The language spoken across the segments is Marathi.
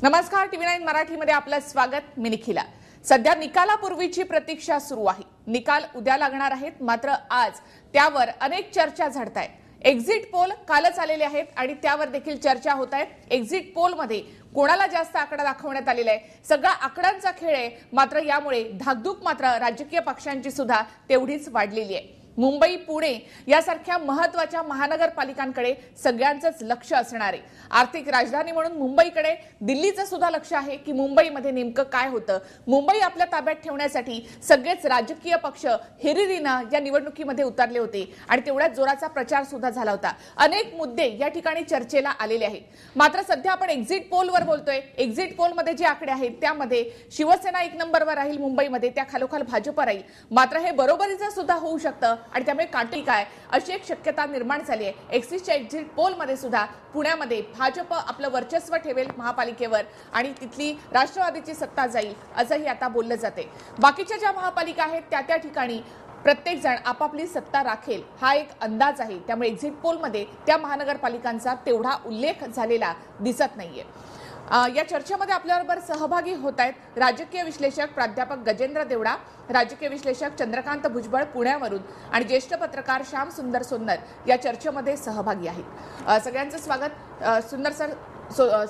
नमस्कार, TV9 मराठीमध्ये आपलं स्वागत. मी निखिला. सध्या निकालापूर्वीची प्रतीक्षा सुरू आहे. निकाल उद्या लागणार आहेत, मात्र आज त्यावर अनेक चर्चा झडतायत. एक्झिट पोल कालच आलेले आहेत आणि त्यावर देखील चर्चा होत आहेत. एक्झिट पोल मध्ये कोणाला जास्त आकडा दाखवण्यात आलेला आहे, सगळा आकड्यांचा खेळ आहे. मात्र यामुळे धाकधूक मात्र राजकीय पक्षांची सुद्धा तेवढीच वाढलेली आहे. मुंबई, पुणे यासारख्या महत्त्वाच्या महानगरपालिकांकडे सगळ्यांचंच लक्ष असणार आहे. आर्थिक राजधानी म्हणून मुंबईकडे दिल्लीचं सुद्धा लक्ष आहे की मुंबईमध्ये नेमकं काय होतं. मुंबई आपल्या ताब्यात ठेवण्यासाठी सगळेच राजकीय पक्ष हिरिरीनं या निवडणुकीमध्ये उतरले होते आणि तेवढ्याच जोराचा प्रचार सुद्धा झाला होता. अनेक मुद्दे या ठिकाणी चर्चेला आलेले आहेत. मात्र सध्या आपण एक्झिट पोलवर बोलतोय. एक्झिट पोलमध्ये जे आकडे आहेत त्यामध्ये शिवसेना 1 नंबरवर राहील मुंबईमध्ये, त्या खालोखाल भाजप राहील. मात्र हे बरोबरीचं सुद्धा होऊ शकतं आणि त्यामुळे काटे काय अशी एक शक्यता निर्माण झाली आहे. एक्झिटच्या एक्झिट पोलमध्ये सुद्धा पुण्यामध्ये भाजप आपलं वर्चस्व ठेवेल महापालिकेवर आणि तिथली राष्ट्रवादीची सत्ता जाईल असंही आता बोललं जाते. बाकीच्या ज्या महापालिका आहेत त्या ठिकाणी प्रत्येक जण आपापली सत्ता राखेल हा एक अंदाज आहे. त्यामुळे एक्झिट पोलमध्ये त्या महानगरपालिकांचा तेवढा उल्लेख झालेला दिसत नाहीये. या चर्चेमध्ये आपल्याबरोबर सहभागी होत आहेत राजकीय विश्लेषक प्राध्यापक गजेंद्र देवडा, राजकीय विश्लेषक चंद्रकांत भुजबळ पुण्यावरून आणि ज्येष्ठ पत्रकार श्याम सुंदर सोन्नर या चर्चेमध्ये सहभागी आहेत. सगळ्यांचं स्वागत. सुंदर सर,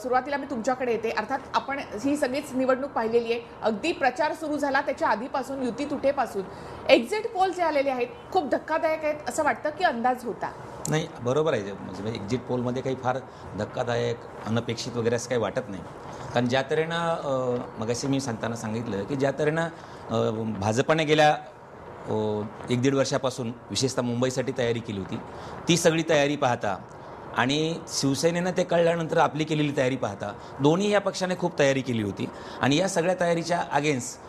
सुरुवातीला मी तुमच्याकडे येते. अर्थात आपण ही सगळीच निवडणूक पाहिलेली आहे. अगदी प्रचार सुरू झाला त्याच्या आधीपासून, युती तुटेपासून एक्झिट पोल जे आलेले आहेत खूप धक्कादायक आहेत असं वाटतं की अंदाज होता? नाही, बरोबर आहे. म्हणजे एक्झिट पोलमध्ये काही फार धक्कादायक, अनपेक्षित वगैरे असं काही वाटत नाही. कारण ज्या तऱ्हेनं मगाशी मी सांगताना सांगितलं की ज्या तऱ्हेनं भाजपने गेल्या 1-1.5 वर्षापासून विशेषतः मुंबईसाठी तयारी केली होती, ती सगळी तयारी पाहता आणि शिवसेनेनं ते कळल्यानंतर आपली केलेली तयारी पाहता दोन्ही या पक्षाने खूप तयारी केली होती. आणि या सगळ्या तयारीच्या अगेन्स्ट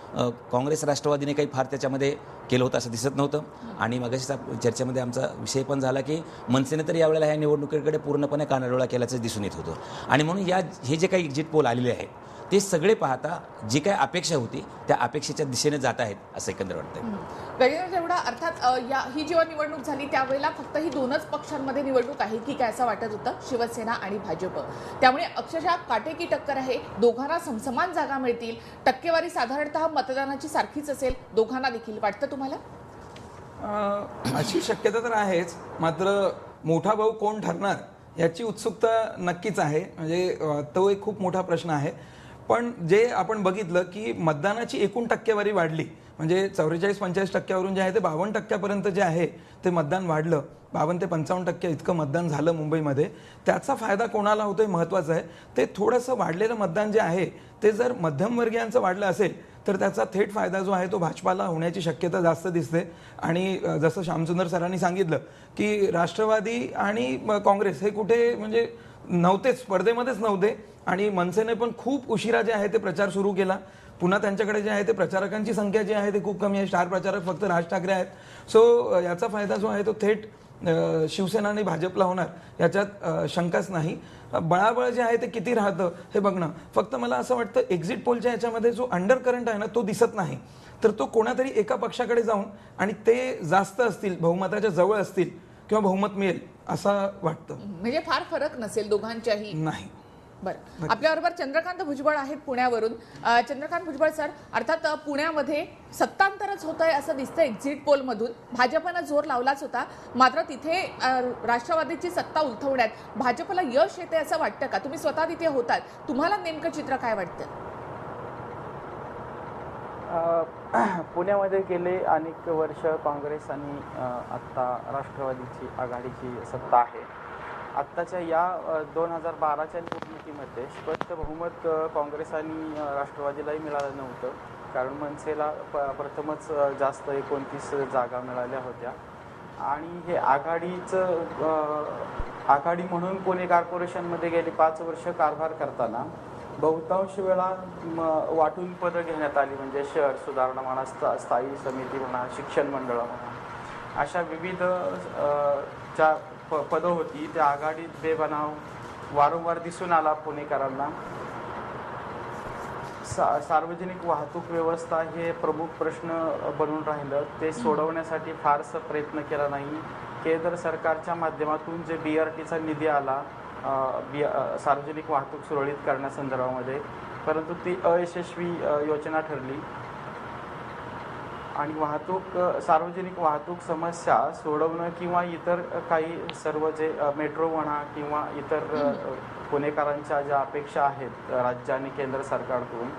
काँग्रेस राष्ट्रवादीने काही फार त्याच्यामध्ये केलं होतं असं दिसत नव्हतं. आणि मगाशीचा चर्चेमध्ये आमचा विषय पण झाला की मनसेने तर यावेळेला ह्या निवडणुकीकडे पूर्णपणे कानाडोळा केल्याचं दिसून येत होतं. आणि म्हणून हे जे काही एक्झिट पोल आलेले आहेत ते सगळे पाहता जी काही अपेक्षा होती त्या अपेक्षेच्या दिशेने जात आहेत असं एकंदर वाटतंय. गजेंद्र देवडा, अर्थात ही जेव्हा निवडणूक झाली त्यावेळेला फक्त ही 2च पक्षांमध्ये निवडणूक आहे की काय असं वाटत होतं, शिवसेना आणि भाजप. त्यामुळे अक्षरशः काटेकी टक्कर आहे. दोघांना समसमान जागा मिळतील. टक्केवारी साधारणतः मतदानाची सारखीच असेल. दोघांना देखील वाटतं तुम्हाला? अशी शक्यता तर आहेच. मात्र मोठा भाऊ कोण ठरणार याची उत्सुकता नक्कीच आहे. म्हणजे तो एक खूप मोठा प्रश्न आहे. पण जे आपण बघितलं की मतदानाची एकूण टक्केवारी वाढली, म्हणजे 44-45% जे आहे ते 52% जे आहे ते मतदान वाढलं. 52 ते 55% इतकं मतदान झालं मुंबईमध्ये. त्याचा फायदा कोणाला होतोय महत्त्वाचं आहे. ते थोडंसं वाढलेलं मतदान जे आहे ते जर मध्यमवर्गीयांचं वाढलं असेल तर त्याचा थेट फायदा जो आहे तो भाजपाला होण्याची शक्यता जास्त दिसते. आणि जसं श्यामसुंदर सरांनी सांगितलं की राष्ट्रवादी आणि काँग्रेस हे कुठे म्हणजे नव्हतेच, स्पर्धेमध्येच नव्हते. आणि मनसेने पण खूप उशिरा जे आहे ते प्रचार सुरू केला. पुन्हा त्यांच्याकडे जे आहे ते प्रचारकांची संख्या जी आहे ते खूप कमी आहे. स्टार प्रचारक फक्त राज ठाकरे आहेत. सो याचा फायदा जो आहे तो थेट शिवसेना आणि भाजपला होणार याच्यात शंकाच नाही. बळाबळ जे आहे ते किती राहतं हे बघणं. फक्त मला असं वाटतं एक्झिट पोलच्या याच्यामध्ये जो अंडर करंट आहे ना तो दिसत नाही. तर तो कोणातरी एका पक्षाकडे जाऊन आणि ते जास्त असतील, बहुमताच्या जवळ असतील किंवा बहुमत मिळेल असं वाटतं. म्हणजे फार फरक नसेल दोघांच्याही? नाही. बरं, आपल्याबरोबर चंद्रकांत भुजबळ आहेत पुण्यावरून. चंद्रकांत भुजबळ सर, अर्थात पुण्यामध्ये सत्तांतरच होत आहे असं दिसतं एक्झिट पोलमधून. भाजपनं जोर लावलाच होता, मात्र तिथे राष्ट्रवादीची सत्ता उलथवण्यात भाजपला यश येते असं वाटतं का? तुम्ही स्वतः तिथे होतात, तुम्हाला नेमकं चित्र काय वाटतं? पुण्यामध्ये गेले अनेक वर्ष काँग्रेस आणि आत्ता राष्ट्रवादीची आघाडीची सत्ता आहे. आत्ताच्या या 2012च्या निवडणुकीमध्ये स्पष्ट बहुमत काँग्रेस आणि राष्ट्रवादीलाही मिळालं नव्हतं. कारण मनसेला प्रथमच जास्त 29 जागा मिळाल्या होत्या. आणि हे आघाडी म्हणून पुणे कॉर्पोरेशनमध्ये गेली 5 वर्ष कारभार करताना बहुतांश वेळा वाटून पदं घेण्यात आली. म्हणजे शहर सुधारणा म्हणा, स्थायी समिती म्हणा, शिक्षण मंडळ म्हणा, अशा विविध ज्या पदं होती त्या आघाडीत बेबनाव वारंवार दिसून आला पुणेकरांना. सार्वजनिक वाहतूक व्यवस्था हे प्रमुख प्रश्न बनून राहिलं. ते सोडवण्यासाठी फारसा प्रयत्न केला नाही. केंद्र सरकारच्या माध्यमातून जे BRTचा निधी आला सार्वजनिक वाहतूक सुरळीत करण्यासंदर्भामध्ये, परंतु ती अयशस्वी योजना ठरली आणि सार्वजनिक वाहतूक समस्या सोडवणं किंवा इतर काही सर्व जे मेट्रो म्हणा किंवा इतर पुणेकरांच्या ज्या अपेक्षा आहेत राज्य आणि केंद्र सरकारकडून,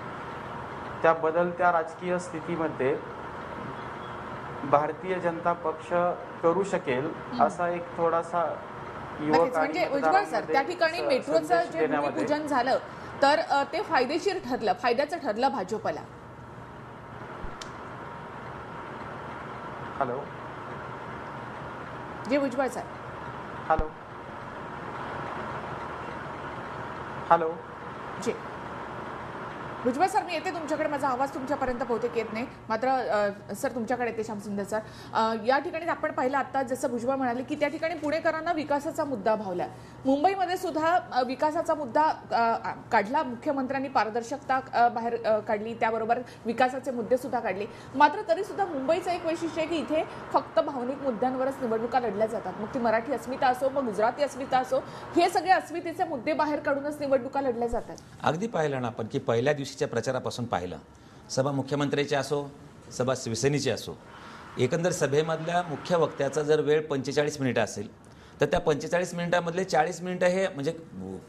त्या बदलत्या राजकीय स्थितीमध्ये भारतीय जनता पक्ष करू शकेल असा एक थोडासा नक्कीच. म्हणजे उज्ज्वल सर, त्या ठिकाणी मेट्रोचं जे भूमिपूजन झालं तर ते फायदेशीर ठरलं, फायद्याचं ठरलं भाजपला. हॅलो जी उज्ज्वल सर. हॅलो हॅलो जी भुजबळ सर, मी येते तुमच्याकडे. माझा आवाज तुमच्यापर्यंत बहुतेक येत नाही, मात्र सर तुमच्याकडे येते. श्यामसुंदर सर, या ठिकाणी आपण पाहिलं आता जसं भुजबळ म्हणाले की त्या ठिकाणी पुणेकरांना विकासाचा मुद्दा भावला. मुंबईमध्ये सुद्धा विकासाचा मुद्दा काढला, मुख्यमंत्र्यांनी पारदर्शकता बाहेर काढली, त्याबरोबर विकासाचे मुद्दे सुद्धा काढले. मात्र तरी सुद्धा मुंबईचं एक वैशिष्ट्य आहे की इथे फक्त भावनिक मुद्द्यांवरच निवडणुका लढल्या जातात. मग ती मराठी अस्मिता असो, मग गुजराती अस्मिता असो, हे सगळे अस्मितेचे मुद्दे बाहेर काढूनच निवडणुका लढल्या जातात. अगदी पाहिलं ना आपण की पहिल्या दिवशीच्या प्रचारापासून पाहिलं, सभा मुख्यमंत्र्याची असो, सभा शिवसेनेची असो, एकंदर सभेमधल्या मुख्य वक्त्याचा जर वेळ 45 मिनिटं असेल तर त्या 45 मिनिटांमधले 40 मिनिटं हे म्हणजे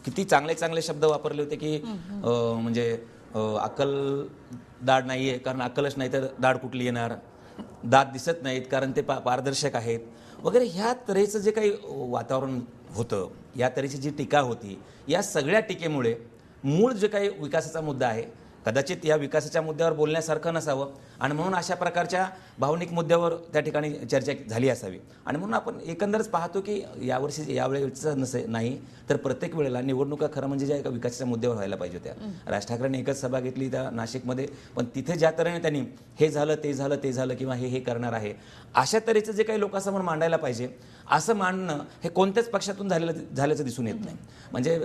किती चांगले चांगले शब्द वापरले होते की म्हणजे अक्कल दाढ नाही आहे कारण अक्कलच नाही तर दाढ कुठली येणार, दात दिसत नाहीत कारण ते पारदर्शक आहेत वगैरे, ह्या तऱ्हेचं जे काही वातावरण होतं, या तऱ्हेची जी टीका होती, या सगळ्या टीकेमुळे मूळ जे काही विकासाचा मुद्दा आहे कदाचित या विकासाच्या मुद्द्यावर बोलण्यासारखं नसावं आणि म्हणून अशा प्रकारच्या भावनिक मुद्द्यावर त्या ठिकाणी चर्चा झाली असावी. आणि म्हणून आपण एकंदरच पाहतो की यावेळेचं नाही तर प्रत्येक वेळेला निवडणुका खरं म्हणजे ज्या एका विकासाच्या मुद्द्यावर व्हायला पाहिजे होत्या. राज ठाकरेंनी एकच सभा घेतली त्या नाशिकमध्ये, पण तिथे ज्या तऱ्हेने त्यांनी हे झालं ते झालं किंवा हे करणार आहे अशा तऱ्हेचं जे काही लोकांसमोर मांडायला पाहिजे असं मांडणं हे कोणत्याच पक्षातून झाल्याचं दिसून येत नाही. म्हणजे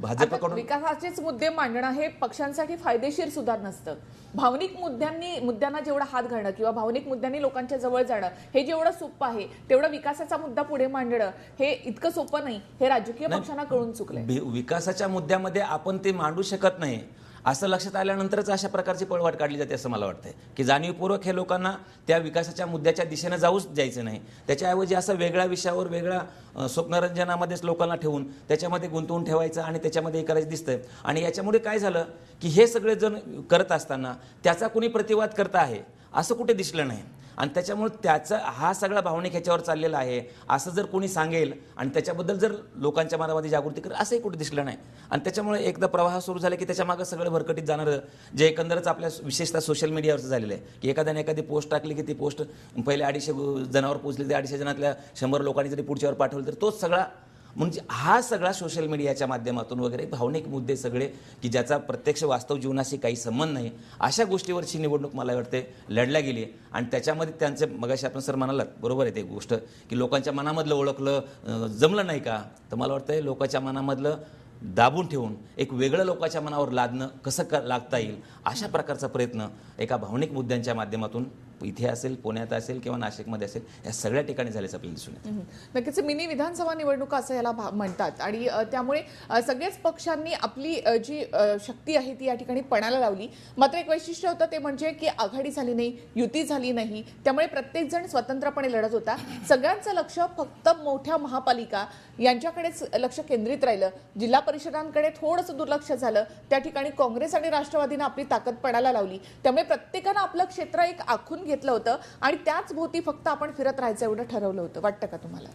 भाजपकडून विकासाचेच मुद्दे मांडणं हे पक्षांसाठी फायदेशीर सुद्धा नसतं. भावनिक मुद्द्यांना जेवढा हात घालणं किंवा भावनिक मुद्द्यांनी लोकांच्या जवळ जाणं हे जेवढं सोपं आहे तेवढं विकासाचा मुद्दा पुढे मांडणं हे इतकं सोपं नाही, हे राजकीय पक्षांना कळून चुकलंय. विकासाच्या मुद्द्यामध्ये आपण ते मांडू शकत नाही असं लक्षात आल्यानंतरच अशा प्रकारची पळवाट काढली जाते असं मला वाटतंय की जाणीवपूर्वक हे लोकांना त्या विकासाच्या मुद्द्याच्या दिशेने जाऊच द्यायचं नाही. त्याच्याऐवजी असं वेगळ्या विषयावर वेगळ्या स्वप्नरंजनामध्येच लोकांना ठेवून त्याच्यामध्ये गुंतवून ठेवायचं आणि त्याच्यामध्ये हे करायचं दिसतंय. आणि याच्यामुळे काय झालं की हे सगळे जण करत असताना त्याचा कुणी प्रतिवाद करता आहे असं कुठे दिसलं नाही आणि त्याच्यामुळे त्याचा हा सगळा भावनिक ह्याच्यावर चाललेला आहे असं जर कोणी सांगेल आणि त्याच्याबद्दल जर लोकांच्या मनामध्ये जागृती करेल असंही कुठे दिसलं नाही. आणि त्याच्यामुळे एकदा प्रवाह सुरू झाला की त्याच्या मागे सगळं भरकटीत जाणारं जे एकंदरच आपल्या विशेषतः सोशल मीडियावरचं झालेलं आहे की एखादी पोस्ट टाकली की ती पोस्ट पहिले 250 जणांवर पोहोचली, ते 250 जणातल्या 100 लोकांनी जरी पुढच्यावर पाठवलं तर तोच सगळा म्हणजे हा सगळा सोशल मीडियाच्या माध्यमातून वगैरे भावनिक मुद्दे सगळे की ज्याचा प्रत्यक्ष वास्तव जीवनाशी काही संबंध नाही अशा गोष्टीवरची निवडणूक मला वाटते लढल्या गेली. आणि त्याच्यामध्ये त्यांचे मगाशी आपण सर म्हणालात बरोबर आहे ते गोष्ट की लोकांच्या मनामधलं ओळखलं जमलं नाही का, तर मला वाटतं लोकांच्या मनामधलं दाबून ठेवून एक वेगळं लोकांच्या मनावर लादणं कसं लागता येईल अशा प्रकारचा प्रयत्न एका भावनिक मुद्द्यांच्या माध्यमातून इथे असेल, पुण्यात असेल किंवा नाशिकमध्ये असेल, या सगळ्या ठिकाणी झाल्याचं आपल्याला दिसून येतं. नक्कीच मिनी विधानसभा निवडणुका असं याला म्हणतात आणि त्यामुळे सगळेच पक्षांनी आपली जी शक्ती आहे ती या ठिकाणी पणाला लावली. मात्र एक वैशिष्ट्य होतं ते म्हणजे की आघाडी झाली नाही, युती झाली नाही, त्यामुळे प्रत्येक जण स्वतंत्रपणे लढत होता. सगळ्यांचं लक्ष फक्त मोठ्या महापालिका यांच्याकडेच लक्ष केंद्रित राहिलं. जिल्हा परिषदांकडे थोडंसं दुर्लक्ष झालं. त्या ठिकाणी काँग्रेस आणि राष्ट्रवादीनं आपली ताकद पणाला लावली. त्यामुळे प्रत्येकानं आपलं क्षेत्र एक आखून घेतलं होतं आणि त्याच भोवती फक्त आपण फिरत राहायचं एवढं ठरवलं होतं. वाटतं का तुम्हाला?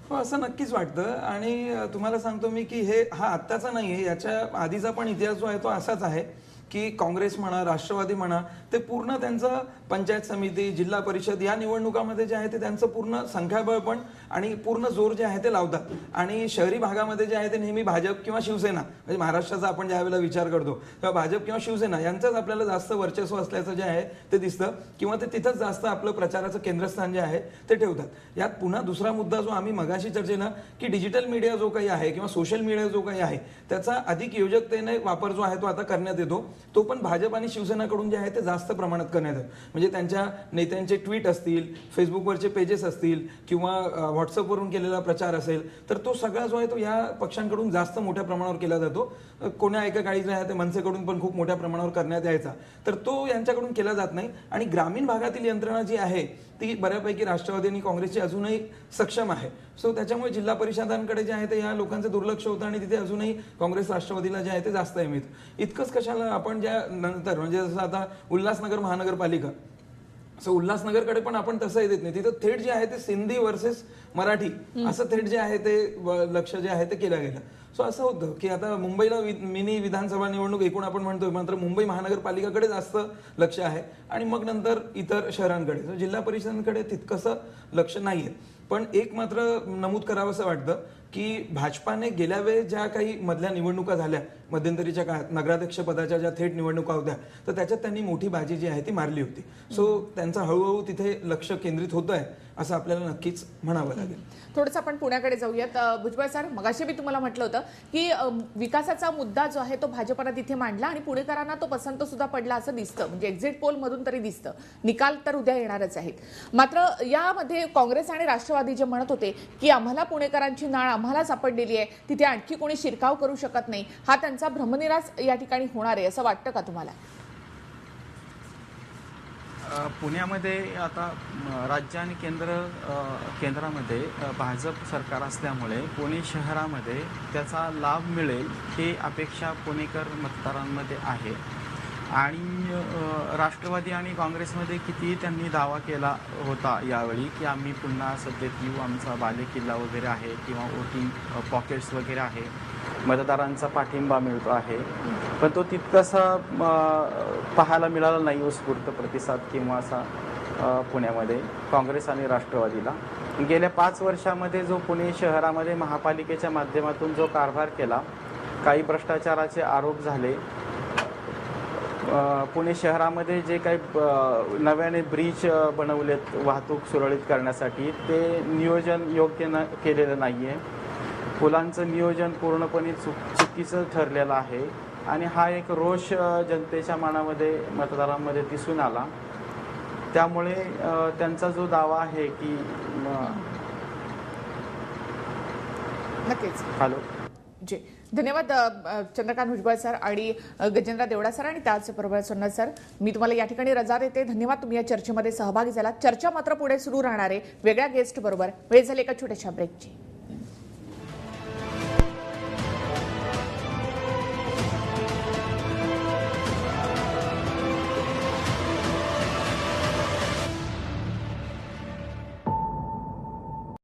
हो, असं नक्कीच वाटतं. आणि तुम्हाला सांगतो मी की हा आत्ताचा नाही आहे, याच्या आधीचा पण इतिहास जो आहे तो असाच आहे की काँग्रेस म्हणा, राष्ट्रवादी म्हणा, ते पूर्ण त्यांचं पंचायत समिती, जिल्हा परिषद या निवडणुकामध्ये जे आहे ते त्यांचं पूर्ण संख्याबळ पण आणि पूर्ण जोर जे आहे ते लावतात. आणि शहरी भागामध्ये जे आहे ते नेहमी भाजप किंवा शिवसेना, म्हणजे महाराष्ट्राचा आपण ज्या वेळेला विचार करतो तेव्हा भाजप किंवा शिवसेना यांचंच आपल्याला जास्त वर्चस्व असल्याचं जे आहे ते दिसतं किंवा ते तिथंच जास्त आपलं प्रचाराचं केंद्रस्थान जे आहे ते ठेवतात. यात पुन्हा दुसरा मुद्दा जो आम्ही मगाशी चर्चेला की डिजिटल मीडिया जो काही आहे किंवा सोशल मीडिया जो काही आहे त्याचा अधिक योजकतेने वापर जो आहे तो आता करण्यात येतो. तो पण भाजप आणि शिवसेनाकडून जे आहे ते जास्त प्रमाणात करण्यात आलं. म्हणजे त्यांच्या नेत्यांचे ट्विट असतील, फेसबुकवरचे पेजेस असतील किंवा व्हॉट्सअपवरून केलेला प्रचार असेल, तर तो सगळा जो आहे तो या पक्षांकडून जास्त मोठ्या प्रमाणावर केला जातो. कोण्या एका काळी जे आहे ते मनसेकडून पण खूप मोठ्या प्रमाणावर करण्यात यायचा, तर तो यांच्याकडून केला जात नाही. आणि ग्रामीण भागातील यंत्रणा जी आहे ती बऱ्यापैकी राष्ट्रवादी आणि काँग्रेसची अजूनही सक्षम आहे. सो त्याच्यामुळे जिल्हा परिषदांकडे जे आहे ते या लोकांचं दुर्लक्ष होतं आणि तिथे अजूनही काँग्रेस राष्ट्रवादीला जे आहे ते जास्त अहमियत. इतकंच कशाला, आपण ज्या नंतर म्हणजे जसं आता उल्हासनगर महानगरपालिका, सो उल्हासनगरकडे पण आपण तसंही देत नाही. तिथं थेट जे आहे ते सिंधी वर्सेस मराठी असं थेट जे आहे ते लक्ष जे आहे ते केलं गेलं. सो असं होतं की आता मुंबईला मिनी विधानसभा निवडणूक एकूण आपण म्हणतोय, मात्र मुंबई महानगरपालिकाकडे जास्त लक्ष आहे आणि मग नंतर इतर शहरांकडे. सो जिल्हा परिषदांकडे तितकंसं लक्ष नाहीये. पण एक मात्र नमूद करावंसं वाटतं की भाजपाने गेल्या वेळेस ज्या काही मधल्या निवडणुका झाल्या मध्यंतरीच्या काळात, नगराध्यक्ष पदाच्या ज्या थेट निवडणुका होत्या, तर त्याच्यात त्यांनी मोठी बाजी जी आहे ती मारली होती. सो त्यांचं हळूहळू तिथे लक्ष केंद्रित होत आहे असं आपल्याला नक्कीच म्हणावं लागेल. थोडंसं आपण पुण्याकडे जाऊयात. भुजबळ सर, मगाशी मी तुम्हाला म्हटलं होतं की विकासाचा मुद्दा जो आहे तो भाजपनं तिथे मांडला आणि पुणेकरांना तो पसंत सुद्धा पडला असं दिसतं. म्हणजे एक्झिट पोल मधून तरी दिसतं. निकाल तर उद्या येणारच आहेत. मात्र यामध्ये काँग्रेस आणि राष्ट्रवादी जे म्हणत होते की आम्हाला पुणेकरांची नाळ आम्हाला सापडलेली आहे, तिथे आणखी कोणी शिरकाव करू शकत नाही, हा त्यांचा भ्रमनिरास या ठिकाणी होणार आहे असं वाटतं का तुम्हाला? पुण्यामध्ये आता राज्य आणि केंद्रामध्ये भाजप सरकार असल्यामुळे पुणे शहरामध्ये त्याचा लाभ मिळेल ही अपेक्षा पुणेकर मतदारांमध्ये आहे. आणि राष्ट्रवादी आणि काँग्रेसमध्ये कितीही त्यांनी दावा केला होता यावेळी की आम्ही पुन्हा सत्तेत येऊ, आमचा बालेकिल्ला वगैरे आहे किंवा वोटिंग पॉकेट्स वगैरे आहे, मतदारांचा पाठिंबा मिळतो आहे, पण तो तितकासा पाहायला मिळाला नाही उत्स्फूर्त प्रतिसाद किंवा असा पुण्यामध्ये काँग्रेस आणि राष्ट्रवादीला. गेल्या 5 वर्षामध्ये जो पुणे शहरामध्ये महापालिकेच्या माध्यमातून जो कारभार केला, काही भ्रष्टाचाराचे आरोप झाले, पुणे शहरामध्ये जे काही नव्याने ब्रिज बनवलेत वाहतूक सुरळीत करण्यासाठी, ते नियोजन योग्य केलेलं नाही आहे. पुलांचं नियोजन पूर्णपणे चुकीचं ठरलेलं आहे आणि हा एक रोष जनतेच्या मनामध्ये मतदारांमध्ये दिसून आला. त्यामुळे त्यांचा जो दावा आहे की नक्कीच. हॅलो जी, धन्यवाद चंद्रकांत भुजबळ सर आणि गजेंद्र देवडा सर आणि त्याचबरोबर सोनल सर. मी तुम्हाला या ठिकाणी रजा देते. धन्यवाद, तुम्ही या चर्चेमध्ये सहभागी झालात. चर्चा मात्र पुढे सुरू राहणार आहे वेगळ्या गेस्ट बरोबर. वेळ झाली एका छोट्याशा ब्रेकची.